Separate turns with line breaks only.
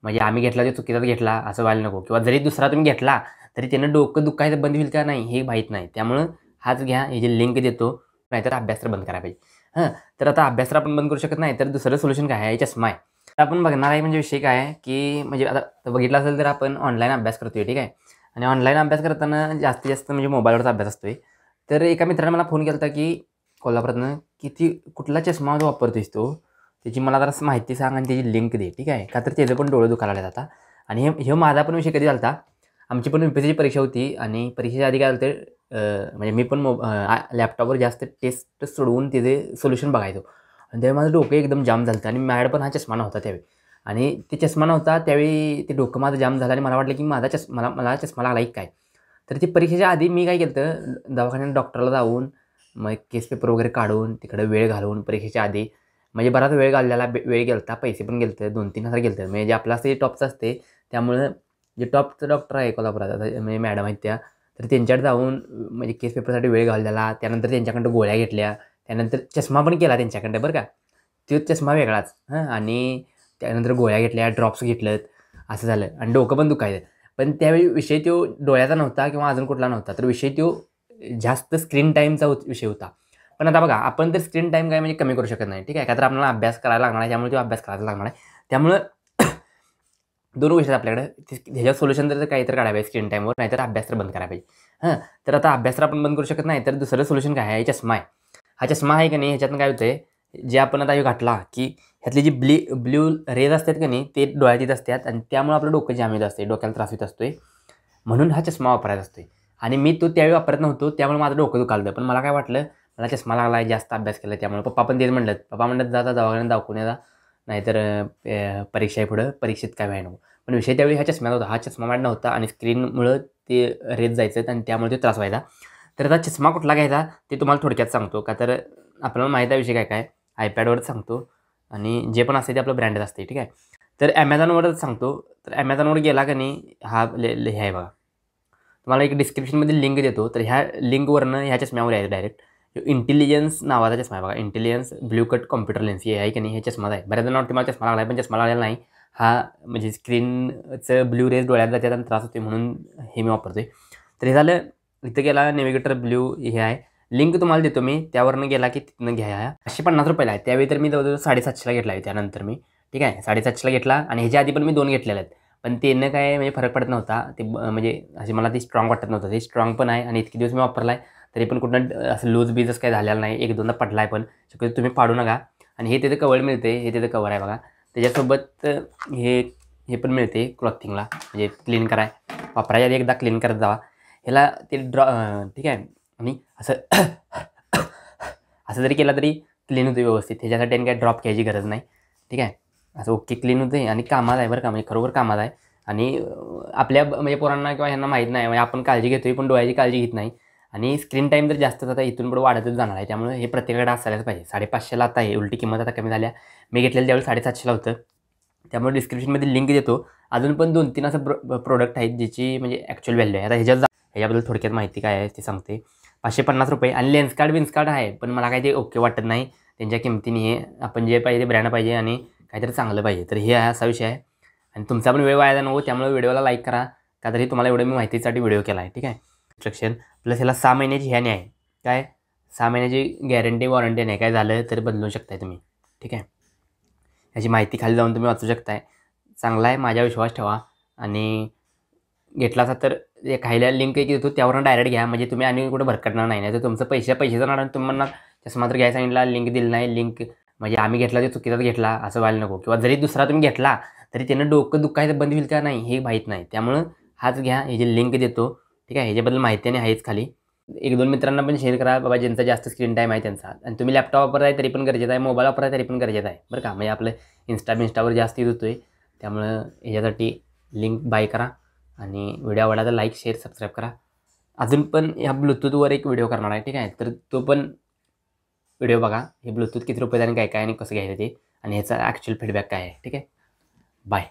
म्हणजे आम्ही घेतला ते चुकीचाच घेतला असं व्हायला नको, किंवा जरी दुसरा तुम्ही घेतला तरी त्यानं डोकं दुखायचं बंद होईल का नाही हे माहीत नाही. त्यामुळं हाच घ्या, हे जे लिंक देतो, नाहीतर अभ्यास तर बंद करायला पाहिजे. तर आता अभ्यास तर आपण बंद करू शकत नाही, तर दुसरं सोल्युशन काय आहे? चष्मा आहे. तर आपण बघणार आहे, म्हणजे विषय काय आहे की म्हणजे आता बघितलं असेल तर आपण ऑनलाईन अभ्यास करतोय, ठीक आहे. आणि ऑनलाईन अभ्यास करताना जास्तीत जास्त म्हणजे मोबाईलवरचा अभ्यास असतोय. तर एका मित्राने मला फोन केला होता की कोल्हापुरातनं, की ती कुठला चष्मा जो वापरतोयस तो, त्याची मला जरा माहिती सांग आणि त्याची लिंक दे, ठीक आहे. का तर त्याचं पण डोळे दुखायला लागले आता. आणि हे माझा पण विषय कधी झाला होता, आमची पण UPSCची परीक्षा होती आणि परीक्षेच्या आधी काय झालं म्हणजे मी पण लॅपटॉपवर जास्त टेस्ट सोडवून तिथे सोल्युशन बघायचो. आणि त्यावेळी माझं डोकं एकदम जाम झालं होतं आणि माझ्याकडे पण हा चष्मा नव्हता त्यावेळी. आणि ते चष्मा नव्हता त्यावेळी ते डोकं माझं जाम झालं आणि मला वाटलं की मला चष्मा लागला की काय. तर ती परीक्षेच्या आधी मी काय केलं होतं, दवाखान्यात डॉक्टरला जाऊन मग केस पेपर वगैरे काढून तिकडे वेळ घालवून परीक्षेच्या आधी, म्हणजे बराच वेळ घालवलेला, वेळ गेला होता, पैसे पण गेले होते, 2-3 हजार गेले होते. म्हणजे जे आपलं असते टॉपचं असते, त्यामुळं जे टॉपचं डॉक्टर आहे कोल्हापुरात, आता म्हणजे मॅडम आहेत त्या, तर त्यांच्याकडे जाऊन म्हणजे केस पेपरसाठी वेळ घालवलेला. त्यानंतर त्यांच्याकडं गोळ्या घेतल्या, त्यानंतर चष्मा पण केला त्यांच्याकडं बरं का. तो चष्मा वेगळाच आणि त्यानंतर गोळ्या घेतल्या, ड्रॉप्स घेतलेत, असं झालं आणि डोकं पण दुखायचं. पण त्यावेळी विषय तो डोळ्याचा नव्हता किंवा अजून कुठला नव्हता, तर विषय तो जास्त स्क्रीन टाईमचा विषय होता. पण आता बघा, आपण तर स्क्रीन टाईम काय म्हणजे कमी करू शकत नाही, ठीक आहे. का तर आपल्याला अभ्यास करायला लागणार आहे, त्यामुळे तो अभ्यास करायला लागणार आहे. त्यामुळं 2 गोष्टी आहेत आपल्याकडे, ह्याच्यावर सोल्युशन तर काहीतरी काढायला पाहिजे स्क्रीन टाईमवर, नाहीतर अभ्यास तर बंद करायला पाहिजे. तर आता अभ्यास तर आपण बंद करू शकत नाही, तर दुसरं सोल्युशन काय आहे? चष्मा आहे. हा चष्मा आहे का नाही, ह्याच्यातून काय होतंय, जे आपण आता हे घातला की ह्यातली जी ब्ल्यू रेज असतात का नाही, ते डोळ्यात येत असतात आणि त्यामुळे आपलं डोकं जाम येत असते, डोक्याला त्रास होत असतोय. म्हणून हा चष्मा वापरायचा असतोय. आणि मी तो त्यावेळी वापरत नव्हतो, त्यामुळे माझं डोकं दुखालं. पण मला काय वाटलं, मला चष्मा लागला आहे, जास्त अभ्यास केला त्यामुळे. पप्पा पण तेच म्हणलं. पप्पा म्हणलं, "जा दवाखान्यात दाखवून ये, नाहीतर परीक्षा आहे पुढं, परीक्षेत काय व्हायला नको." पण विषय त्यावेळी हा चष्म्याचा होता. हा चष्मा माझा नव्हता आणि स्क्रीनमुळं ते रेज जायचं आणि त्यामुळे ते त्रास व्हायचा. तर आता चष्मा कुठला घ्यायचा ते तुम्हाला थोडक्यात सांगतो. का तर आपल्याला माहीत आहे विषय काय काय, iPadवरच सांगतो आणि जे पण असते ते आपलं ब्रँडेड असते, ठीक आहे. तर Amazonवरच सांगतो. तर Amazonवर गेला का नाही, हा हे आहे बघा. तुम्हाला एक डिस्क्रिप्शनमध्ये लिंक देतो, तर ह्या लिंकवरनं ह्या चष्म्यावर यायचं डायरेक्ट. इंटेलिजन्स नावाचा चष्मा आहे बघा, intelligence blue cut computer lens हे आहे की नाही, हे चष्माच आहे. बऱ्याच जणांना वाटतं मला चष्मा लागला आहे, पण चष्मा लागलेला नाही. हा म्हणजे स्क्रीनचं ब्ल्यू रेज डोळ्यात जातात आणि त्रास होते, म्हणून हे मी वापरतोय. तर हे झालं. इथं गेला नेव्हिगेटर ब्ल्यू हे आहे. लिंक तुम्हाला देतो मी, त्यावरनं गेला की तिथनं घ्या. ₹550 आहे. त्यावेळी तर मी जवळजवळ 750ला घेतला आहे त्यानंतर मी, ठीक आहे. 750ला घेतला आणि ह्याच्या आधी पण मी 2 घेतलेले आहेत. पण त्यानं काय म्हणजे फरक पडत नव्हता. ते म्हणजे असे मला ते स्ट्रॉंग वाटत नव्हतं. ते स्ट्रॉंग पण आहे आणि इतके दिवस मी वापरला आहे, तरी पण कुठं असं लूज बीजच काही झालेलं नाही. 1-2दा पडला आहे पण. शक्यतो तुम्ही पाडू नका. आणि हे त्याचं कव्हर मिळते, हे त्याचं कव्हर आहे बघा. त्याच्यासोबत हे हे पण मिळते क्लॉथिंगला, म्हणजे क्लीन कराय. वापरायच्या आधी एकदा क्लीन करत जावा. ह्याला ते ठीक आहे. आणि असं असं जरी केलं तरी क्लीन होते व्यवस्थित. ह्याच्यासाठी आणि काही ड्रॉप घ्यायची गरज नाही, ठीक आहे. असं ओके क्लीन होते आणि कामात आहे बरं का, म्हणजे खरोखर कामात आहे. आणि आपल्या म्हणजे पोरांना किंवा ह्यांना माहीत नाही, म्हणजे आपण काळजी घेतोय पण डोळ्याची काळजी घेत नाही. आणि स्क्रीन टाईम तर जास्तच आता इथून पुढे वाढतच जाणार आहे, त्यामुळे हे प्रत्येकाकडे असायलाच पाहिजे. 550ला आता आहे, उलटी किंमत आता कमी झाल्या. मी घेतलेलं त्यावेळी 750ला होतं. त्यामुळे डिस्क्रिप्शनमध्ये लिंक देतो. अजून पण 2-3 असं प्रोडक्ट आहेत ज्याची म्हणजे ॲक्च्युअल व्हॅल्यू आहे. आता ह्याच्याबद्दल थोडक्यात माहिती काय आहे ते सांगते. ₹550 आणि लेन्स कार्ड आहे, पण मला काही ते ओके वाटत नाही त्यांच्या किमतीने. हे आपण जे पाहिजे ते ब्रँड पाहिजे आणि काहीतरी चांगलं पाहिजे. तर हे असा विषय आहे. आणि तुमचा पण वेळ वाया नको, त्यामुळे व्हिडिओला लाईक करा. का तरी तुम्हाला एवढं मी माहितीसाठी व्हिडिओ केला आहे, ठीक आहे. इन्स्ट्रक्शन प्लस ह्याला 6 महिन्याची ह्याने आहे काय, 6 महिन्याची गॅरंटी वॉरंटी नाही, काय झालं तर बदलू शकताय तुम्ही, ठीक आहे. ह्याची माहिती खाली जाऊन तुम्ही वाचू शकताय. चांगला आहे, माझ्या विश्वास ठेवा. आणि घेतला असा तर एक खायला लिंक एक देतो, त्यावरून डायरेक्ट घ्या, म्हणजे तुम्ही आणि कुठं भरकटणार नाही. नाही तर तुमचं पैसे जाणार आणि तुम्ही म्हणणार चष्मा तर घ्यायला सांगितला, लिंक दिली नाही, लिंक म्हणजे आम्ही घेतला ते चुकीचाच घेतला असं व्हायला नको. किंवा जरी दुसरा तुम्ही घेतला तरी त्यानं डोकं दुखायचं बंद होईल का नाही हे माहीत नाही. त्यामुळं हाच घ्या, हे जे लिंक देतो, ठीक आहे. ह्याच्याबद्दल माहिती आणि आहेच खाली. 1-2 मित्रांना पण शेअर करा बाबा, ज्यांचा जास्त स्क्रीन टाईम आहे त्यांचा. आणि तुम्ही लॅपटॉप वापरताय तरी पण गरजेचं आहे, मोबाईल वापरताय तरी पण गरजेचं आहे बरं का. म्हणजे आपलं बिन्स्टावर जास्त यूज होतोय, त्यामुळं ह्याच्यासाठी लिंक बाय करा. आणि व्हिडिओ आवडला तर लाईक, शेअर, सबस्क्राईब करा. अजून पण ह्या ब्लूटूथवर एक व्हिडिओ करणार आहे, ठीक आहे. तर तो पण व्हिडिओ बघा. हे ब्लूटूथ किती रुपये आणि काय काय आणि कसं घ्यायचं ते, आणि ह्याचा ॲक्च्युअल फीडबॅक काय आहे, ठीक आहे. बाय.